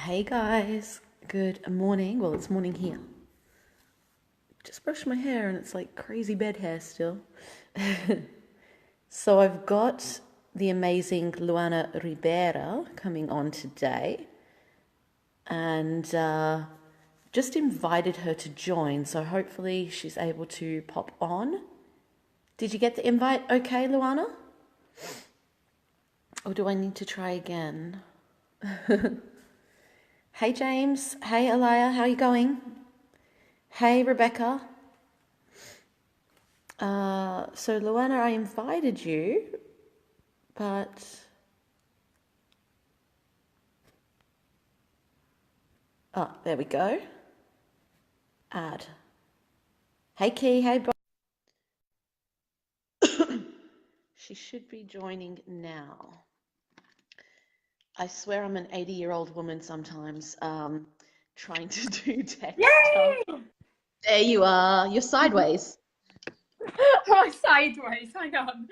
Hey guys, good morning. Well, it's morning here. Just brushed my hair and it's like crazy bed hair still. So I've got the amazing Luana Ribeira coming on today and just invited her to join. So hopefully she's able to pop on. Did you get the invite okay, Luana? Or do I need to try again? Hey James, hey Alaya, how are you going? Hey Rebecca. So Luana, I invited you, but there we go. Add. Hey Key, hey Bob. She should be joining now. I swear I'm an 80-year-old woman sometimes, trying to do tech stuff. Yay! There you are. You're sideways. Oh, sideways. Hang on.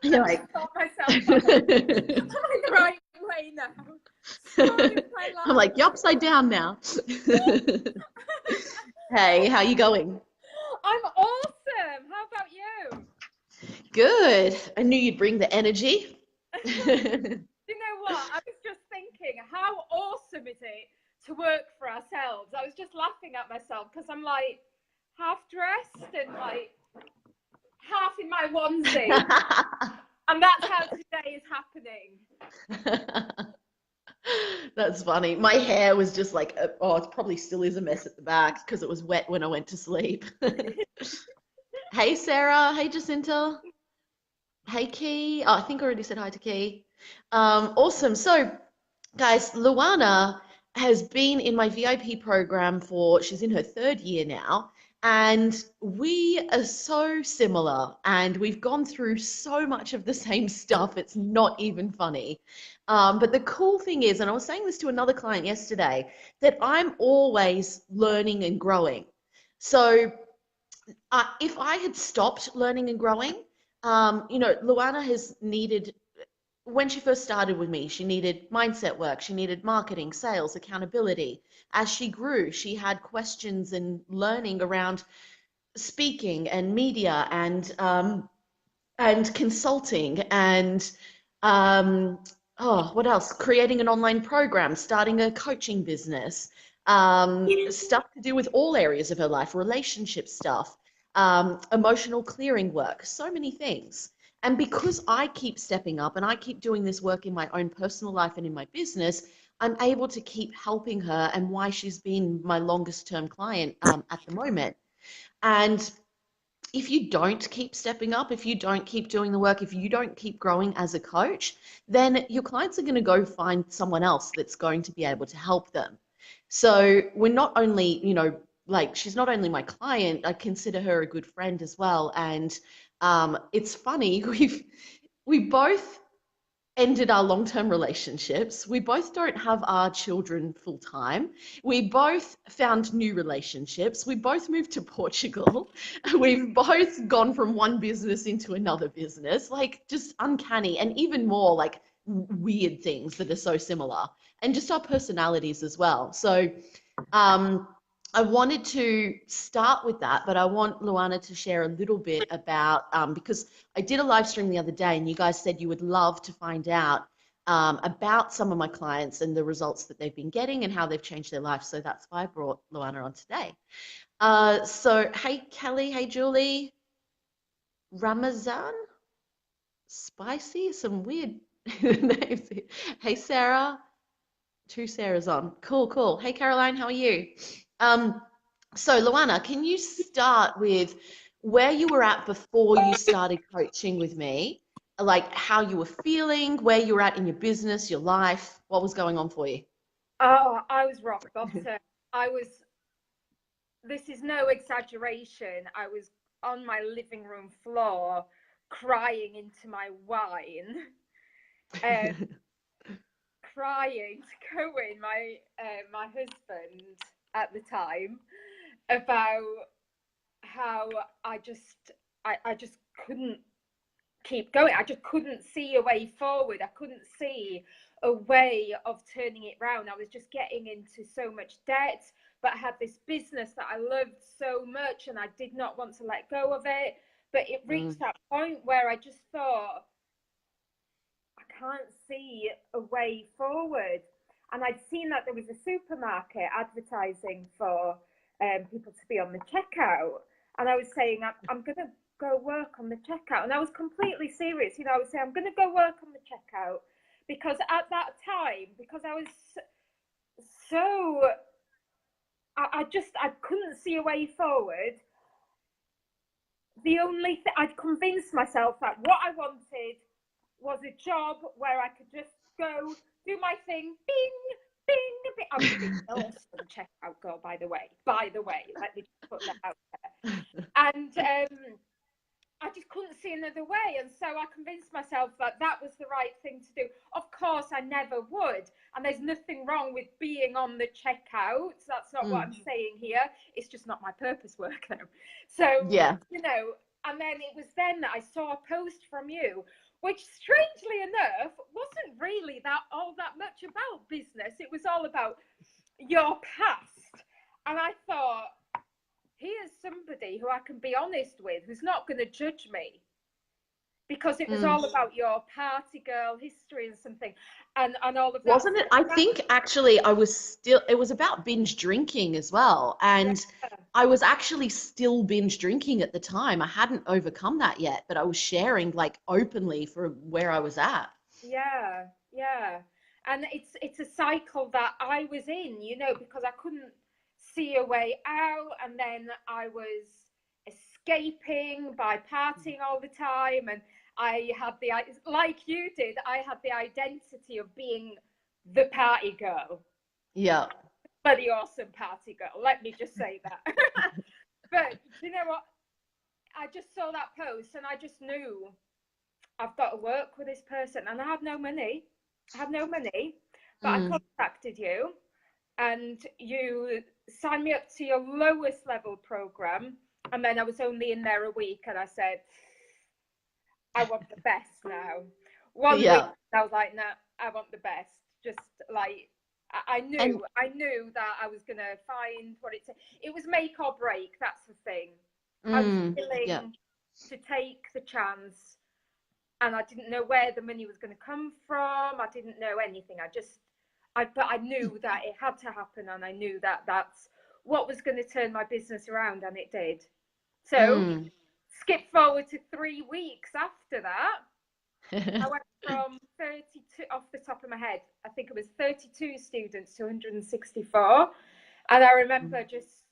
You're Let me like. sort myself out. Am I the right way now? Sorry, my I'm life. like, you're upside down now. Hey, how you going? I'm awesome. How about you? Good. I knew you'd bring the energy. You know what? I was just thinking, how awesome is it to work for ourselves? I was just laughing at myself because I'm like half dressed and like half in my onesie. And that's how today is happening. That's funny. My hair was just like, oh, it probably still is a mess at the back because it was wet when I went to sleep. Hey, Sarah. Hey, Jacinta. Hey, Key. Oh, I think I already said hi to Key. Awesome. So, guys, Luana has been in my VIP program she's in her third year now. And we are so similar and we've gone through so much of the same stuff. It's not even funny. But the cool thing is, and I was saying this to another client yesterday, that I'm always learning and growing. So if I had stopped learning and growing, Luana has needed, when she first started with me, she needed mindset work, she needed marketing, sales, accountability. As she grew, she had questions and learning around speaking and media and consulting and um, what else? Creating an online program, starting a coaching business, stuff to do with all areas of her life, relationship stuff, emotional clearing work, so many things. And because I keep stepping up and I keep doing this work in my own personal life and in my business, I'm able to keep helping her and why she's been my longest term client at the moment. And if you don't keep stepping up, if you don't keep doing the work, if you don't keep growing as a coach, then your clients are going to go find someone else that's going to be able to help them. So we're not only, like she's not only my client, I consider her a good friend as well. And it's funny, we both ended our long-term relationships. We both don't have our children full time. We both found new relationships. We both moved to Portugal. We've both gone from one business into another business, like just uncanny and even more like weird things that are so similar and just our personalities as well. So, um, I wanted to start with that, but I want Luana to share a little bit about because I did a live stream the other day and you guys said you would love to find out about some of my clients and the results that they've been getting and how they've changed their life. So that's why I brought Luana on today. So, hey, Kelly. Hey, Julie. Ramazan? Spicy? Some weird names. Hey, Sarah. Two Sarahs on. Cool, cool. Hey, Caroline. How are you? Um, so, Luana, can you start with where you were at before you started coaching with me? Like how you were feeling, where you were at in your business, your life, what was going on for you? Oh, I was rock bottom. I was, this is no exaggeration. I was on my living room floor crying into my wine, um, crying to Cohen, my husband at the time, about how I just couldn't keep going. I just couldn't see a way forward. I couldn't see a way of turning it round. I was just getting into so much debt, but I had this business that I loved so much and I did not want to let go of it. But it reached that point where I just thought, I can't see a way forward. And I'd seen that there was a supermarket advertising for people to be on the checkout. And I was saying, I'm going to go work on the checkout. And I was completely serious. You know, I was saying, I'm going to go work on the checkout. Because at that time, because I was so, I couldn't see a way forward. The only thing, I'd convinced myself that what I wanted was a job where I could just go do my thing, bing, bing, bing. I was an awesome checkout girl, by the way, let me just put that out there. And I just couldn't see another way. And so I convinced myself that that was the right thing to do. Of course, I never would. And there's nothing wrong with being on the checkout. That's not what I'm saying here. It's just not my purpose work though. So, you know, and then it was then that I saw a post from you, which strangely enough wasn't really all that much about business. It was all about your past. And I thought, here's somebody who I can be honest with, who's not going to judge me, because it was all about your party girl history and something, and all of that. Wasn't it? I think actually it was about binge drinking as well. And I was actually still binge drinking at the time. I hadn't overcome that yet, but I was sharing like openly for where I was at. Yeah. And it's a cycle that I was in, you know, because I couldn't see a way out, and then I was escaping by partying all the time, and I had like you did, I had the identity of being the party girl. Yeah. Bloody awesome party girl, let me just say that. But you know what? I just saw that post and I just knew I've got to work with this person, and I had no money. But I contacted you and you signed me up to your lowest level program, and then I was only in there a week and I said, I want the best now. One week I was like, nah, I want the best. Just like I knew that I was gonna find what it was make or break. That's the thing. I was willing to take the chance, and I didn't know where the money was going to come from. I didn't know anything. But I knew that it had to happen, and I knew that that's what was going to turn my business around, and it did. So skip forward to 3 weeks after that. I went from 32, off the top of my head, I think it was 32 students to 164. And I remember just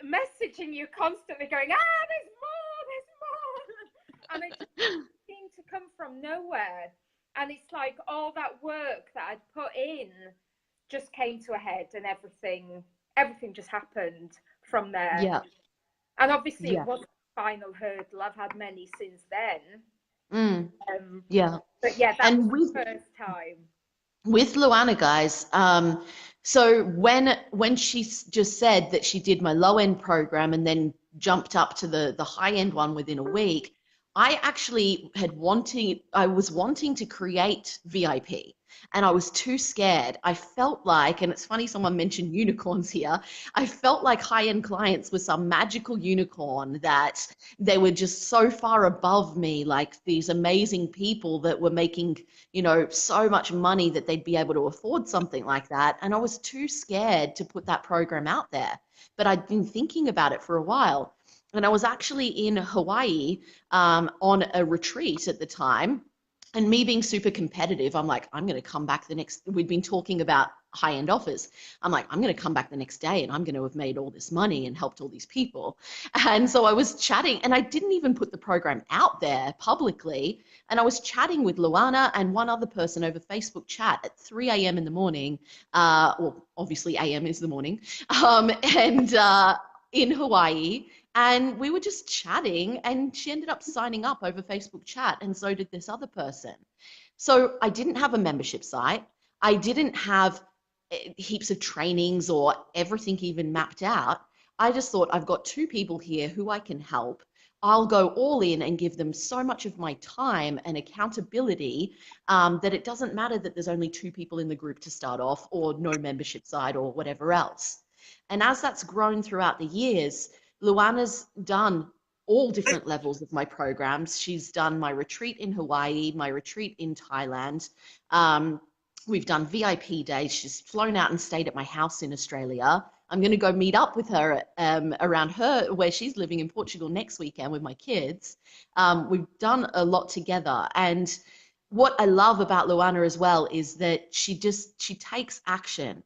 messaging you constantly going, there's more. And it just seemed to come from nowhere. And it's like all that work that I'd put in just came to a head, and everything just happened from there. Yeah. And obviously it wasn't the final hurdle. I've had many since then. But yeah, that was the first time. With Luana, guys, so when she just said that she did my low end program and then jumped up to the high end one within a week, I actually was wanting to create VIP, and I was too scared. I felt like, and it's funny someone mentioned unicorns here, I felt like high-end clients were some magical unicorn, that they were just so far above me, like these amazing people that were making, you know, so much money that they'd be able to afford something like that. And I was too scared to put that program out there. But I'd been thinking about it for a while. And I was actually in Hawaii on a retreat at the time. And me being super competitive, I'm like, I'm going to come back we'd been talking about high-end offers. I'm like, I'm going to come back the next day and I'm going to have made all this money and helped all these people. And so I was chatting, and I didn't even put the program out there publicly. And I was chatting with Luana and one other person over Facebook chat at 3 a.m. in the morning. Well, obviously AM is the morning. In Hawaii. And we were just chatting, and she ended up signing up over Facebook chat, and so did this other person. So I didn't have a membership site. I didn't have heaps of trainings or everything even mapped out. I just thought, I've got two people here who I can help. I'll go all in and give them so much of my time and accountability that it doesn't matter that there's only 2 people in the group to start off, or no membership side, or whatever else. And as that's grown throughout the years, Luana's done all different levels of my programs. She's done my retreat in Hawaii, my retreat in Thailand. We've done VIP days. She's flown out and stayed at my house in Australia. I'm going to go meet up with her around her, where she's living in Portugal next weekend with my kids. We've done a lot together. And what I love about Luana as well is that she takes action.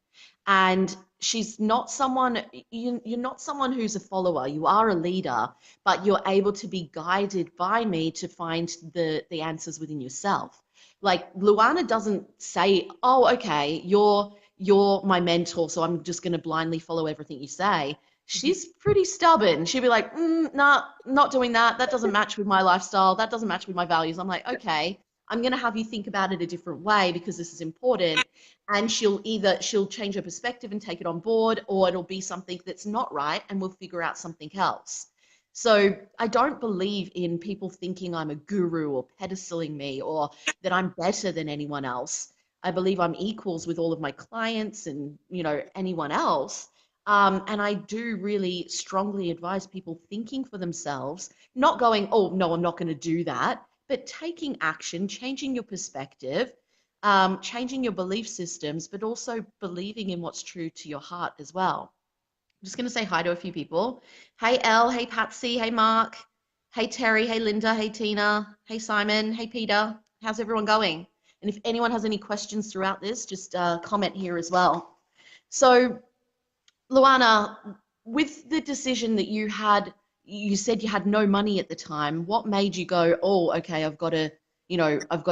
And she's not someone, you're not someone who's a follower. You are a leader, but you're able to be guided by me to find the answers within yourself. Like, Luana doesn't say, oh, okay, you're my mentor, so I'm just going to blindly follow everything you say. She's pretty stubborn. She'll be like, nah, not doing that. That doesn't match with my lifestyle. That doesn't match with my values. I'm like, okay, I'm going to have you think about it a different way because this is important. And she'll change her perspective and take it on board, or it'll be something that's not right and we'll figure out something else. So I don't believe in people thinking I'm a guru or pedestaling me or that I'm better than anyone else. I believe I'm equals with all of my clients and, anyone else. And I do really strongly advise people thinking for themselves, not going, oh, no, I'm not going to do that, but taking action, changing your perspective, changing your belief systems, but also believing in what's true to your heart as well. I'm just going to say hi to a few people. Hey, Elle. Hey, Patsy. Hey, Mark. Hey, Terry. Hey, Linda. Hey, Tina. Hey, Simon. Hey, Peter. How's everyone going? And if anyone has any questions throughout this, just comment here as well. So, Luana, with the decision that you had, you said you had no money at the time. What made you go, oh, okay, I've got to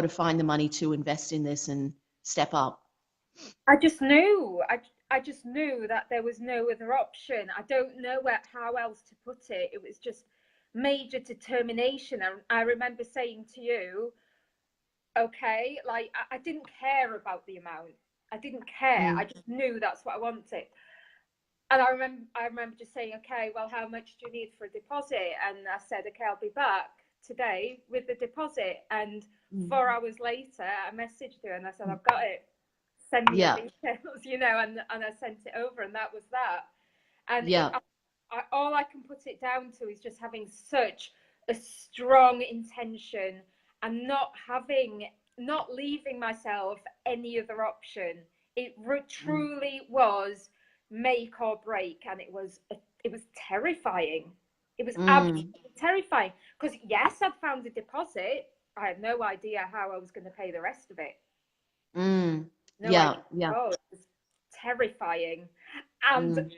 find the money to invest in this and step up? I just knew. I just knew that there was no other option. I don't know how else to put it. It was just major determination. I remember saying to you, okay, like I didn't care about the amount. I didn't care. I just knew that's what I wanted. And I remember just saying, okay, well, how much do you need for a deposit? And I said, okay, I'll be back today with the deposit. And 4 hours later, I messaged her and I said, I've got it. Send me your details, and I sent it over, and that was that. And all I can put it down to is just having such a strong intention and not leaving myself any other option. It truly was make or break, and it was terrifying. It was absolutely terrifying because yes, I'd found a deposit. I had no idea how I was going to pay the rest of it. No idea. Oh, it was terrifying and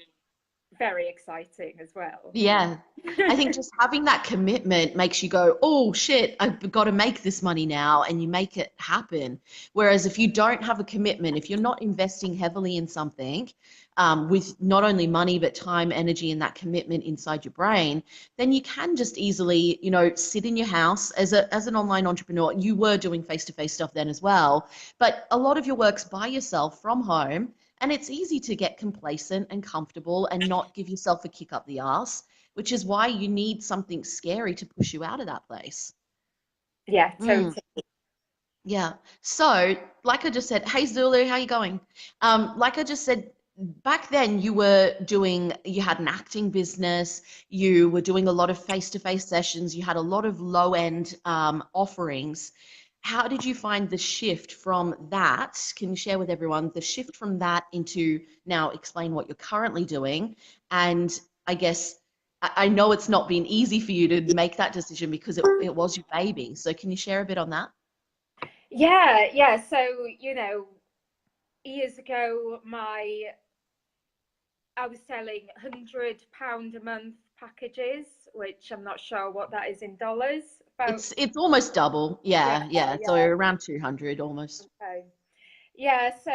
very exciting as well. Yeah. I think just having that commitment makes you go, oh shit, I've got to make this money now, and you make it happen. Whereas if you don't have a commitment, if you're not investing heavily in something, with not only money but time, energy, and that commitment inside your brain, then you can just easily, sit in your house as an online entrepreneur. You were doing face-to-face stuff then as well, but a lot of your work's by yourself from home. And it's easy to get complacent and comfortable and not give yourself a kick up the arse, which is why you need something scary to push you out of that place. Yeah, totally. Yeah. So, like I just said, hey Zulu, how you going? Like I just said, back then you had an acting business, you were doing a lot of face-to-face sessions, you had a lot of low-end offerings. How did you find the shift from that? Can you share with everyone the shift from that into now explain what you're currently doing? And I guess I know it's not been easy for you to make that decision because it was your baby. So can you share a bit on that? Yeah. So, years ago, I was selling £100 a month packages, which I'm not sure what that is in dollars. It's almost double. Yeah. So around 200 almost. Okay. Yeah, so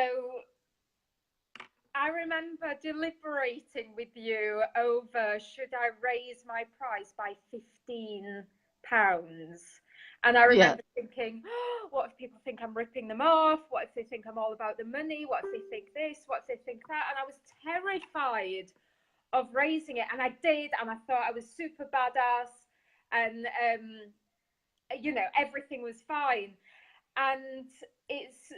I remember deliberating with you over should I raise my price by £15. And I remember thinking, oh, what if people think I'm ripping them off? What if they think I'm all about the money? What if they think this? What if they think that? And I was terrified of raising it. And I did, and I thought I was super badass. and you know, everything was fine. And it's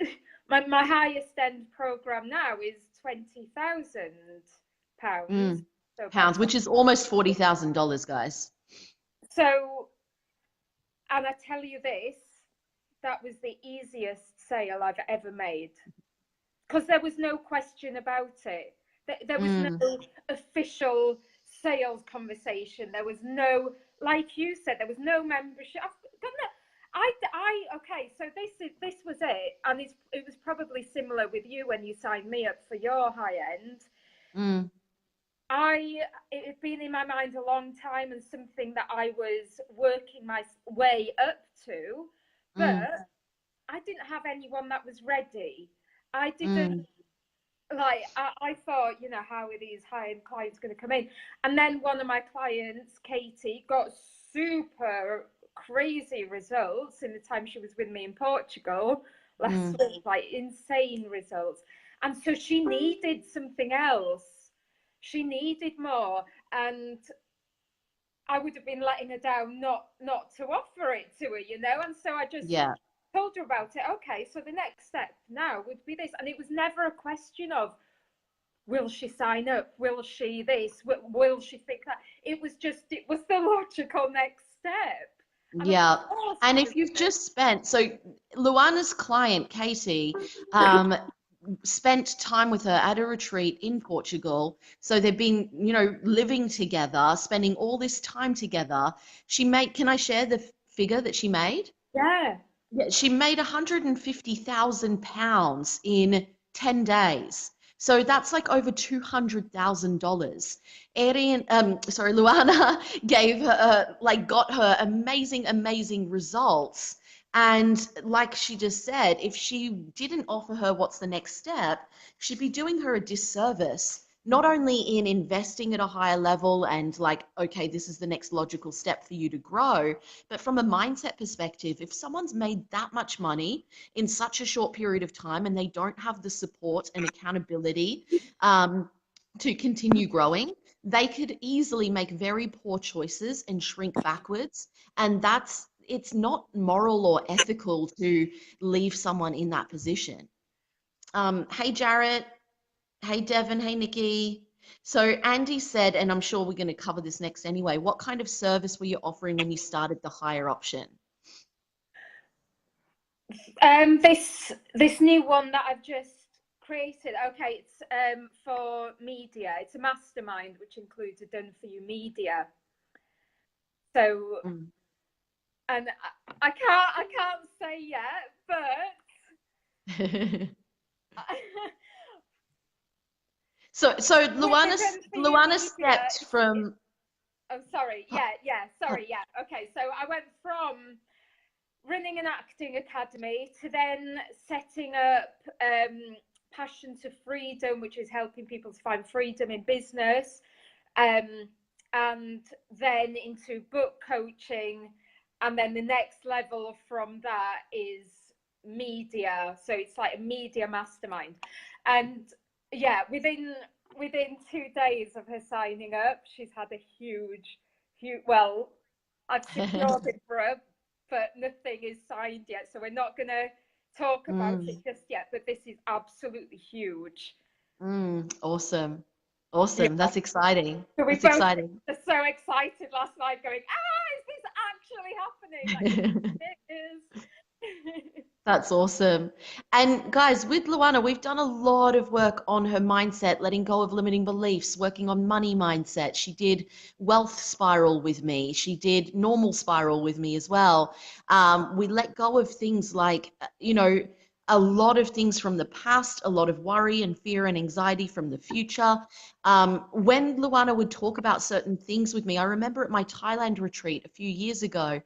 my highest end program now is £20,000. So Pounds, which is almost $40,000, guys. So, and I tell you this, that was the easiest sale I've ever made, because there was no question about it. There was no official sales conversation. There was no, like you said, there was no membership. Okay, so this was it, and it was probably similar with you when you signed me up for your high end. It had been in my mind a long time, and something that I was working my way up to, but I didn't have anyone that was ready. I didn't like, I thought, you know, how are these high-end clients going to come in? And then one of my clients, Katie, got super crazy results in the time she was with me in Portugal last week, like insane results. And so she needed something else. She needed more. And I would have been letting her down not to offer it to her, you know? And so I just told her about it. Okay, so the next step now would be this. And it was never a question of, will she sign up? Will she this? Will she think that? It was the logical next step. And if you've just spent, so Luana's client, Katie, spent time with her at a retreat in Portugal. So they've been, you know, living together, spending all this time together. Can I share the figure that she made? Yeah. Yeah, she made £150,000 in 10 days. So that's like over $200,000. Luana got her amazing results. And like she just said, if she didn't offer her what's the next step, she'd be doing her a disservice, not only in investing at a higher level and like, okay, this is the next logical step for you to grow, but from a mindset perspective, if someone's made that much money in such a short period of time and they don't have the support and accountability to continue growing, they could easily make very poor choices and shrink backwards. And it's not moral or ethical to leave someone in that position. Hey, Jarrett. Hey, Devin. Hey, Nikki. So Andy said, and I'm sure we're going to cover this next anyway, what kind of service were you offering when you started the higher option? This new one that I've just created. Okay, it's for media. It's a mastermind which includes a done for you media. So, and I can't say yet, but so Luana stepped from. Oh, sorry. Yeah. Sorry. Yeah. Okay. So I went from running an acting academy to then setting up Passion to Freedom, which is helping people to find freedom in business, and then into book coaching, and then the next level from that is media. So it's like a media mastermind. And yeah, within 2 days of her signing up, she's had a huge, well, I've secured it for her, but nothing is signed yet, so we're not going to talk about it just yet, but this is absolutely huge. Awesome. Yeah. That's exciting. So that's exciting. We're so excited last night going, is this actually happening? Like, it is. That's awesome. And guys, with Luana, we've done a lot of work on her mindset, letting go of limiting beliefs, working on money mindset. She did wealth spiral with me. She did normal spiral with me as well. We let go of things like, you know, a lot of things from the past, a lot of worry and fear and anxiety from the future. When Luana would talk about certain things with me, I remember at my Thailand retreat a few years ago,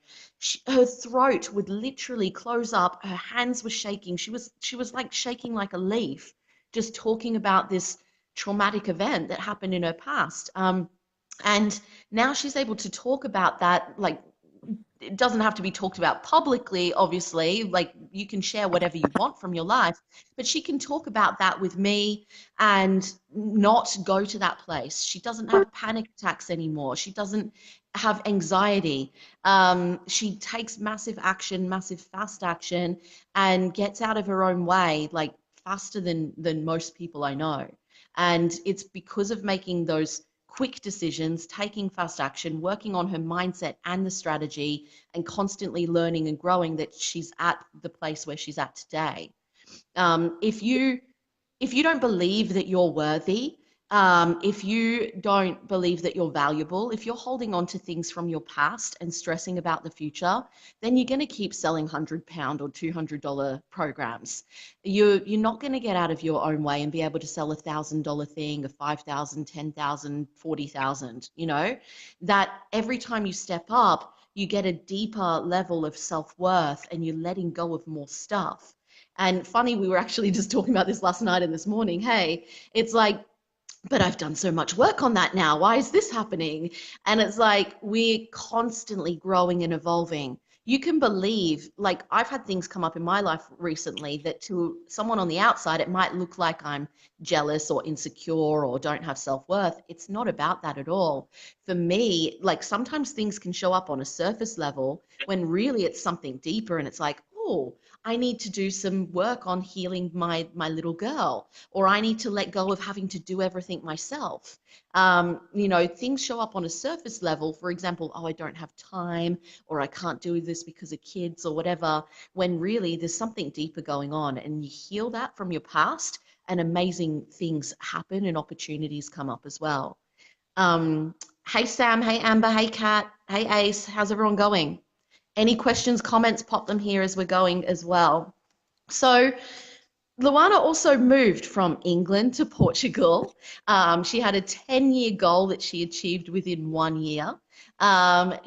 her throat would literally close up. Her hands were shaking. She was like shaking like a leaf, just talking about this traumatic event that happened in her past. And now she's able to talk about that, like, it doesn't have to be talked about publicly, obviously, like you can share whatever you want from your life, but she can talk about that with me and not go to that place. She doesn't have panic attacks anymore. She doesn't have anxiety. She takes massive action, massive fast action, and gets out of her own way like faster than most people I know. And it's because of making those quick decisions, taking fast action, working on her mindset and the strategy, and constantly learning and growing that she's at the place where she's at today. If you don't believe that you're worthy, if you don't believe that you're valuable, if you're holding on to things from your past and stressing about the future, then you're going to keep selling £100 or $200 programs. You're not going to get out of your own way and be able to sell $1,000 thing, a 5,000, 10,000, 40,000. You know, that every time you step up, you get a deeper level of self-worth and you're letting go of more stuff. And funny, we were actually just talking about this last night and this morning. Hey, it's like, but I've done so much work on that now. Why is this happening? And it's like we're constantly growing and evolving. You can believe, like, I've had things come up in my life recently that to someone on the outside, it might look like I'm jealous or insecure or don't have self-worth. It's not about that at all. For me, like, sometimes things can show up on a surface level when really it's something deeper, and it's like, oh, I need to do some work on healing my little girl, or I need to let go of having to do everything myself. You know, things show up on a surface level. For example, oh, I don't have time, or I can't do this because of kids or whatever, when really there's something deeper going on, and you heal that from your past and amazing things happen and opportunities come up as well. Hey, Sam. Hey, Amber. Hey, Kat. Hey, Ace. How's everyone going? Any questions, comments, pop them here as we're going as well. So Luana also moved from England to Portugal. She had a 10-year goal that she achieved within 1 year.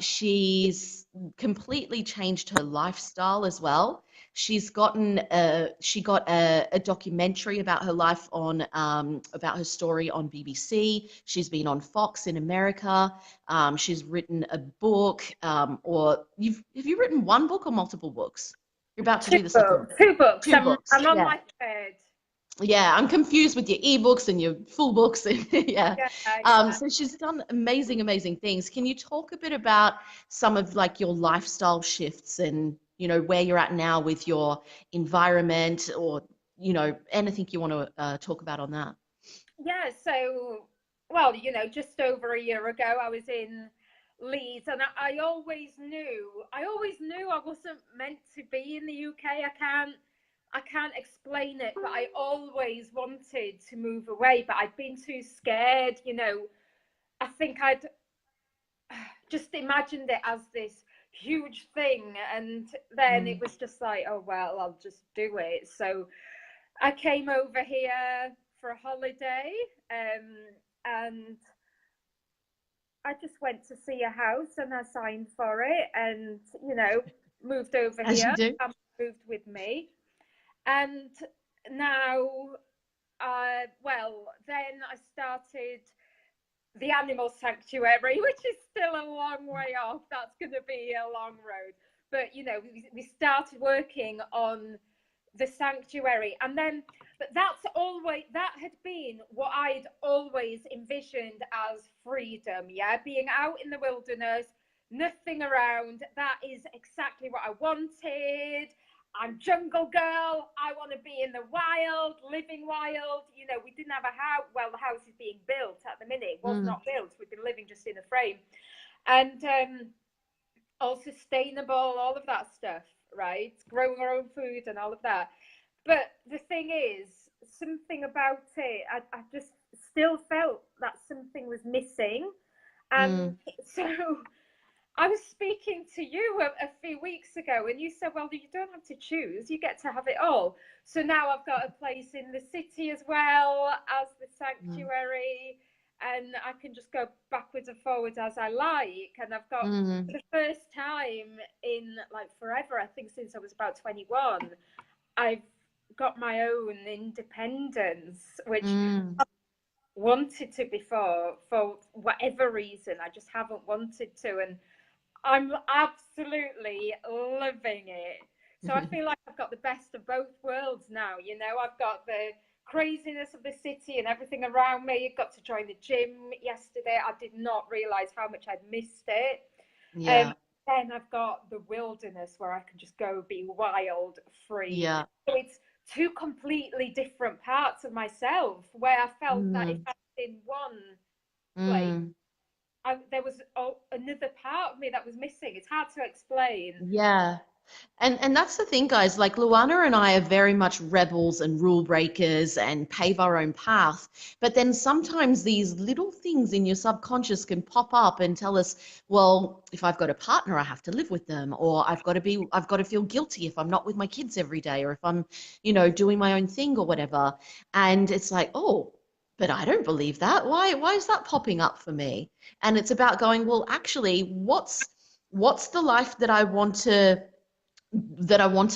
She's completely changed her lifestyle as well. She got a documentary about her life on about her story on BBC. She's been on Fox in America. She's written a book, or have you written one book or multiple books? You're about to do the second one. Two books. Two books. I'm on Yeah. my third. Yeah, I'm confused with your ebooks and your full books. Yeah. So she's done amazing, amazing things. Can you talk a bit about some of like your lifestyle shifts and, you know, where you're at now with your environment, or, you know, anything you want to talk about on that? Yeah, so, well, you know, just over a year ago, I was in Leeds, and I always knew I wasn't meant to be in the UK. I can't explain it, but I always wanted to move away, but I'd been too scared, you know. I think I'd just imagined it as this huge thing, and then it was just like, oh, well, I'll just do it. So I came over here for a holiday, and I just went to see a house and I signed for it, and, you know, moved over As you here. do. Moved with me, and now, well, then I started the animal sanctuary, which is still a long way off. That's going to be a long road. But, you know, we started working on the sanctuary, and then, but that had been what I'd always envisioned as freedom. Yeah, being out in the wilderness, nothing around. That is exactly what I wanted. I'm jungle girl. I want to be in the wild, living wild. You know, we didn't have a house. Well, the house is being built at the minute. It was not built. We've been living just in a frame, and all sustainable, all of that stuff, right? Growing our own food and all of that. But the thing is, something about it, I just still felt that something was missing. And so I was speaking to you a few weeks ago, and you said, well, you don't have to choose, you get to have it all. So now I've got a place in the city as well as the sanctuary, and I can just go backwards and forwards as I like. And I've got, for the first time in like forever, I think since I was about 21, I've got my own independence, which I wanted to before for whatever reason. I just haven't wanted to, and I'm absolutely loving it. So I feel like I've got the best of both worlds now. You know, I've got the craziness of the city and everything around me. I got to join the gym yesterday. I did not realize how much I'd missed it. Yeah. Then I've got the wilderness where I can just go be wild, free. Yeah. So it's two completely different parts of myself where I felt that if Mm. I was in one place, Mm. there was another part of me that was missing. It's hard to explain. Yeah. And that's the thing, guys. Like Luana and I are very much rebels and rule breakers and pave our own path. But then sometimes these little things in your subconscious can pop up and tell us, well, if I've got a partner, I have to live with them, or I've got to feel guilty if I'm not with my kids every day, or if I'm, doing my own thing or whatever. And it's like, oh, but I don't believe that. Why is that popping up for me? And it's about going, well, actually, what's the life that I want to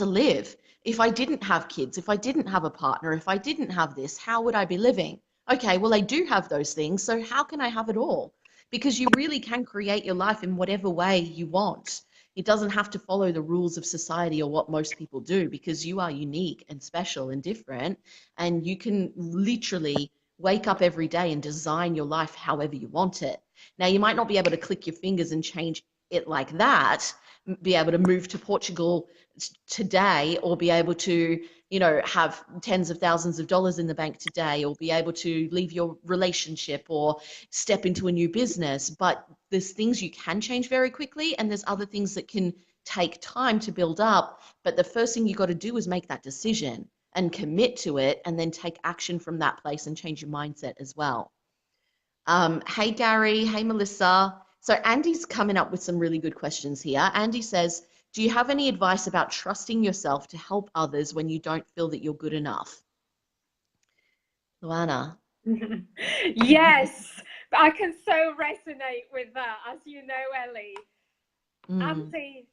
live? If I didn't have kids, if I didn't have a partner, if I didn't have this, how would I be living? Okay, well, I do have those things, so how can I have it all? Because you really can create your life in whatever way you want. It doesn't have to follow the rules of society or what most people do, because you are unique and special and different, and you can literally wake up every day and design your life however you want it. Now, you might not be able to click your fingers and change it like that, be able to move to Portugal today, or be able to, have tens of thousands of dollars in the bank today, or be able to leave your relationship or step into a new business. But there's things you can change very quickly, and there's other things that can take time to build up. But the first thing you got to do is make that decision and commit to it, and then take action from that place and change your mindset as well. Hey, Gary. Hey, Melissa. So Andy's coming up with some really good questions here. Andy says, do you have any advice about trusting yourself to help others when you don't feel that you're good enough? Luana. Yes, I can so resonate with that, as you know, Ellie. Mm, Andy,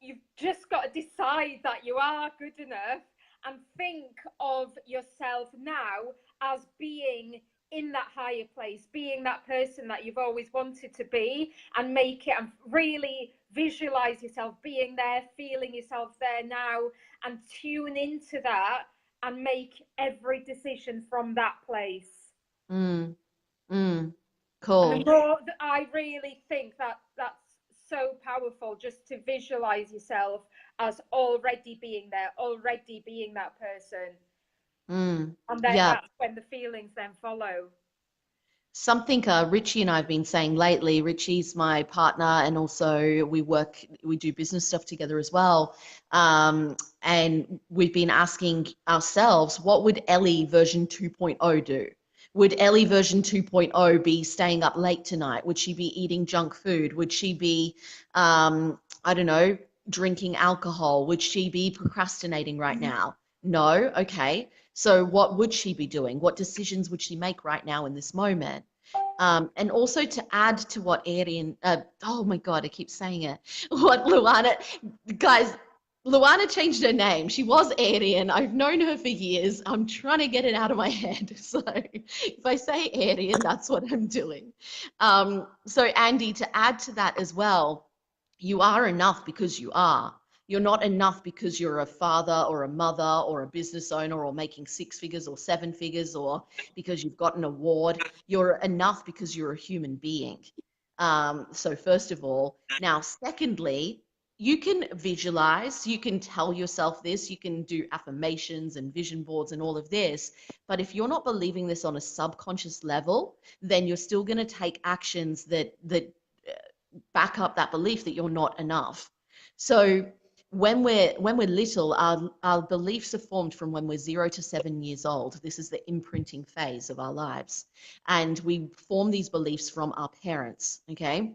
you've just got to decide that you are good enough and think of yourself now as being in that higher place, being that person that you've always wanted to be, and make it, and really visualize yourself being there, feeling yourself there now, and tune into that and make every decision from that place. mm, mm. And the Cool. more that I really think that that's so powerful, just to visualize yourself as already being there, already being that person. Mm. And then Yeah. that's when the feelings then follow. Something Richie and I have been saying lately. Richie's my partner, and also we do business stuff together as well. And we've been asking ourselves, what would Ellie version 2.0 do? Would Ellie version 2.0 be staying up late tonight? Would she be eating junk food? Would she be, I don't know, drinking alcohol? Would she be procrastinating right now? No. Okay. So what would she be doing? What decisions would she make right now in this moment? And also to add to what Erin, oh my God, I keep saying it, what Luana, guys, Luana changed her name. She was Erin. I've known her for years. I'm trying to get it out of my head. So if I say Erin, that's what I'm doing. So Andy, to add to that as well, you are enough because you are. You're not enough because you're a father or a mother or a business owner or making six figures or seven figures, or because you've got an award. You're enough because you're a human being. So first of all, now secondly, you can visualize, you can tell yourself this, you can do affirmations and vision boards and all of this. But if you're not believing this on a subconscious level, then you're still going to take actions that back up that belief that you're not enough. So when we're little, our beliefs are formed from when we're 0 to 7 years old. This is the imprinting phase of our lives, and we form these beliefs from our parents. Okay.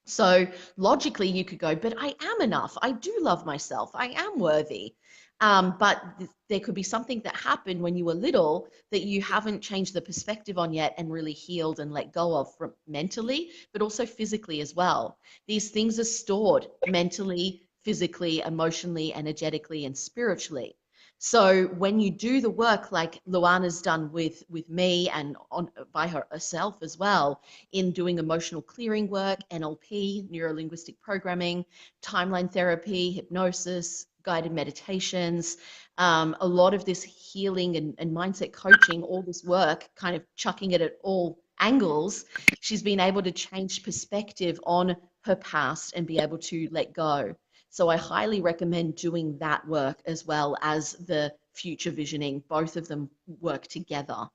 So logically, you could go, but I am enough. I do love myself. I am worthy. But there could be something that happened when you were little that you haven't changed the perspective on yet and really healed and let go of, from mentally, but also physically as well. These things are stored mentally, physically, emotionally, energetically, and spiritually. So when you do the work like Luana's done with me and on by herself as well, in doing emotional clearing work, NLP, neuro linguistic programming, timeline therapy, hypnosis, guided meditations, a lot of this healing and mindset coaching, all this work, kind of chucking it at all angles. She's been able to change perspective on her past and be able to let go. So I highly recommend doing that work as well as the future visioning. Both of them work together.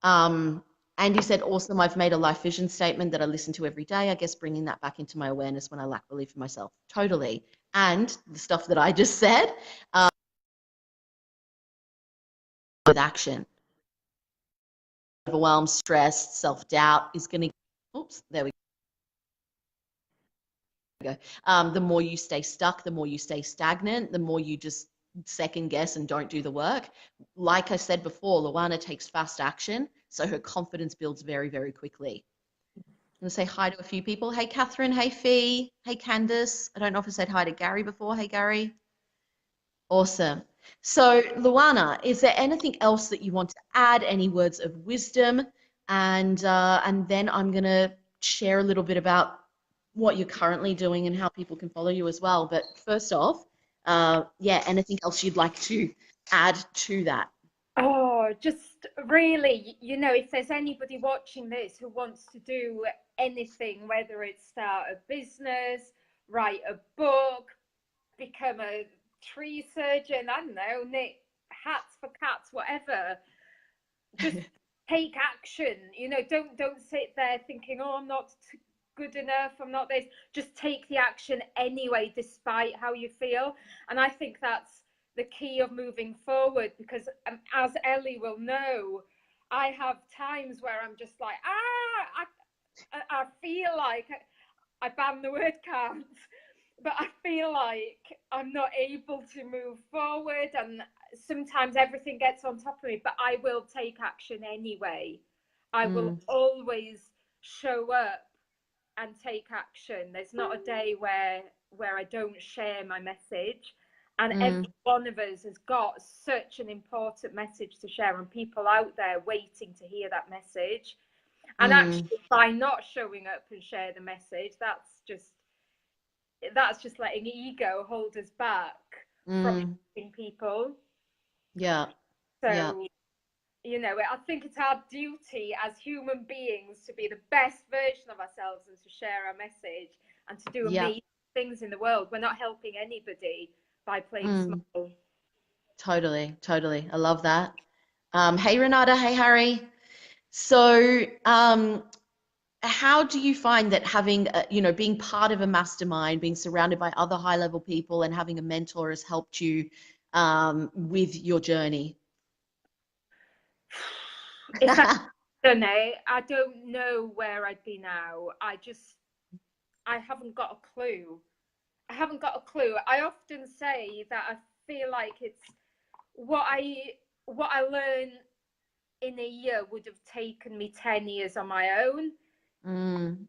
Andy said, awesome, I've made a life vision statement that I listen to every day. I guess bringing that back into my awareness when I lack belief in myself. Totally. And the stuff that I just said, with action. Overwhelm, stress, self-doubt is going to, oops, there we go. The more you stay stuck, the more you stay stagnant, the more you just second guess and don't do the work. Like I said before, Luana takes fast action, so her confidence builds very, very quickly. I'm going to say hi to a few people. Hey, Catherine. Hey, Fee. Hey, Candice. I don't know if I said hi to Gary before. Hey, Gary. Awesome. So, Luana, is there anything else that you want to add? Any words of wisdom? And then I'm going to share a little bit about what you're currently doing and how people can follow you as well. But first off, yeah, anything else you'd like to add to that? Oh, just really, if there's anybody watching this who wants to do anything, whether it's start a business, write a book, become a tree surgeon, I don't know, knit hats for cats, whatever, just take action. Don't sit there thinking, oh, I'm not good enough, I'm not this. Just take the action anyway, despite how you feel. And I think that's the key of moving forward, because as Ellie will know, I have times where I'm just like, I feel like, I ban the word can't, but I feel like I'm not able to move forward, and sometimes everything gets on top of me, but I will take action anyway. I will always show up and take action. There's not a day where I don't share my message, and every one of us has got such an important message to share, and people out there waiting to hear that message. And actually, by not showing up and share the message, that's just letting ego hold us back from helping people. Yeah. So, yeah. I think it's our duty as human beings to be the best version of ourselves and to share our message and to do amazing things in the world. We're not helping anybody by playing small. Totally, totally. I love that. Hey, Renata. Hey, Harry. So, how do you find that having, being part of a mastermind, being surrounded by other high-level people and having a mentor has helped you with your journey? If I done it, I don't know where I'd be now. I haven't got a clue. I haven't got a clue. I often say that I feel like it's what I learn in a year would have taken me 10 years on my own.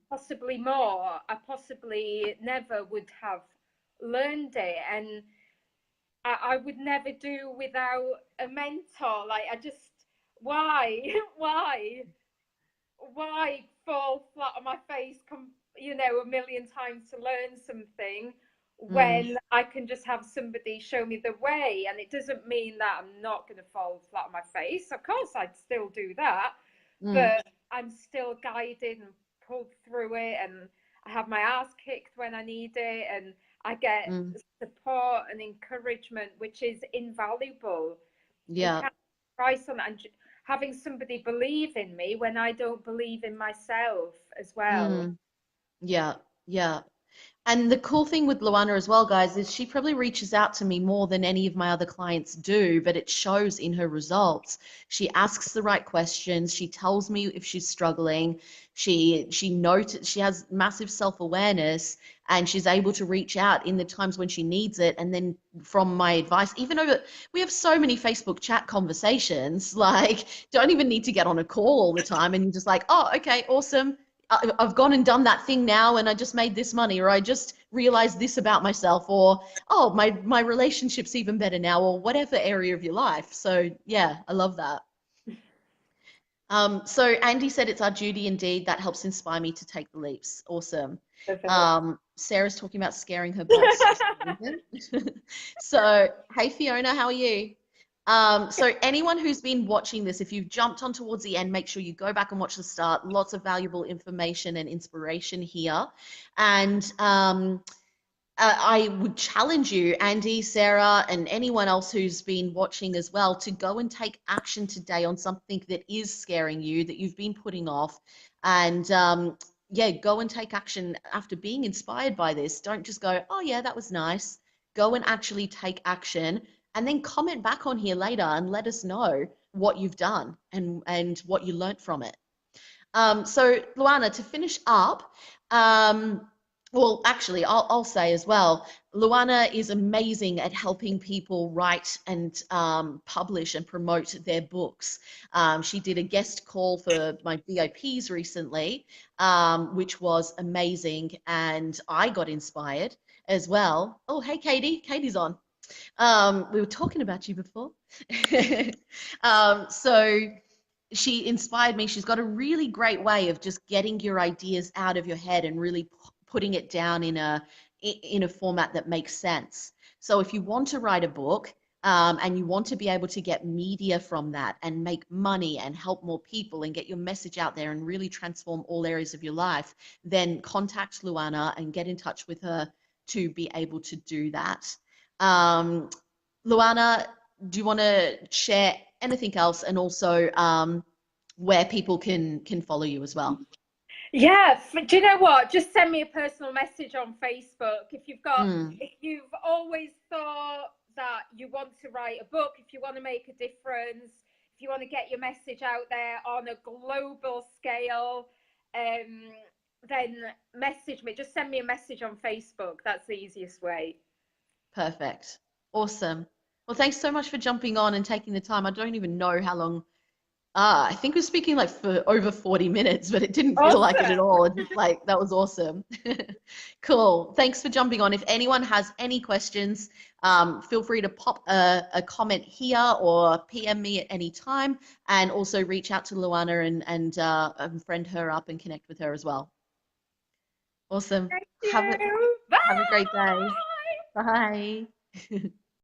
Possibly more. I possibly never would have learned it, and I would never do without a mentor. Like, why fall flat on my face, a million times to learn something when I can just have somebody show me the way? And it doesn't mean that I'm not going to fall flat on my face. Of course, I'd still do that, but I'm still guided and pulled through it, and I have my ass kicked when I need it, and I get support and encouragement, which is invaluable. Yeah. You can't price on that. And having somebody believe in me when I don't believe in myself as well. Yeah, yeah. And the cool thing with Luana as well, guys, is she probably reaches out to me more than any of my other clients do, but it shows in her results. She asks the right questions. She tells me if she's struggling. She has massive self-awareness, and she's able to reach out in the times when she needs it. And then from my advice, even over, we have so many Facebook chat conversations, like don't even need to get on a call all the time, and you're just like, oh, okay, awesome. I've gone and done that thing now, and I just made this money, or I just realized this about myself, or oh, my relationship's even better now, or whatever area of your life. So yeah, I love that. So Andy said it's our duty indeed. That helps inspire me to take the leaps. Awesome. Sarah's talking about scaring her boss for some reason. So, hey Fiona, how are you? So anyone who's been watching this, if you've jumped on towards the end, make sure you go back and watch the start. Lots of valuable information and inspiration here. And I would challenge you, Andy, Sarah, and anyone else who's been watching as well, to go and take action today on something that is scaring you, that you've been putting off. And yeah, go and take action after being inspired by this. Don't just go, oh, yeah, that was nice. Go and actually take action and then comment back on here later and let us know what you've done and what you learnt from it. So, Luana, to finish up, well, actually, I'll say as well, Luana is amazing at helping people write and publish and promote their books. She did a guest call for my VIPs recently, which was amazing, and I got inspired as well. Oh, hey, Katie. Katie's on. We were talking about you before. So she inspired me. She's got a really great way of just getting your ideas out of your head and really putting it down in a format that makes sense. So if you want to write a book and you want to be able to get media from that and make money and help more people and get your message out there and really transform all areas of your life, then contact Luana and get in touch with her to be able to do that. Luana, do you want to share anything else, and also where people can follow you as well? Yeah, do you know what? Just send me a personal message on Facebook if you've always thought that you want to write a book, if you want to make a difference, if you want to get your message out there on a global scale, then message me. Just send me a message on Facebook. That's the easiest way. Perfect. Awesome. Well, thanks so much for jumping on and taking the time. I don't even know how long. I think we're speaking like for over 40 minutes, but it didn't feel like it at all. It just, like, that was awesome. Cool. Thanks for jumping on. If anyone has any questions, feel free to pop a comment here or PM me at any time, and also reach out to Luana and friend her up and connect with her as well. Awesome. Thank you. Have a great day. Bye.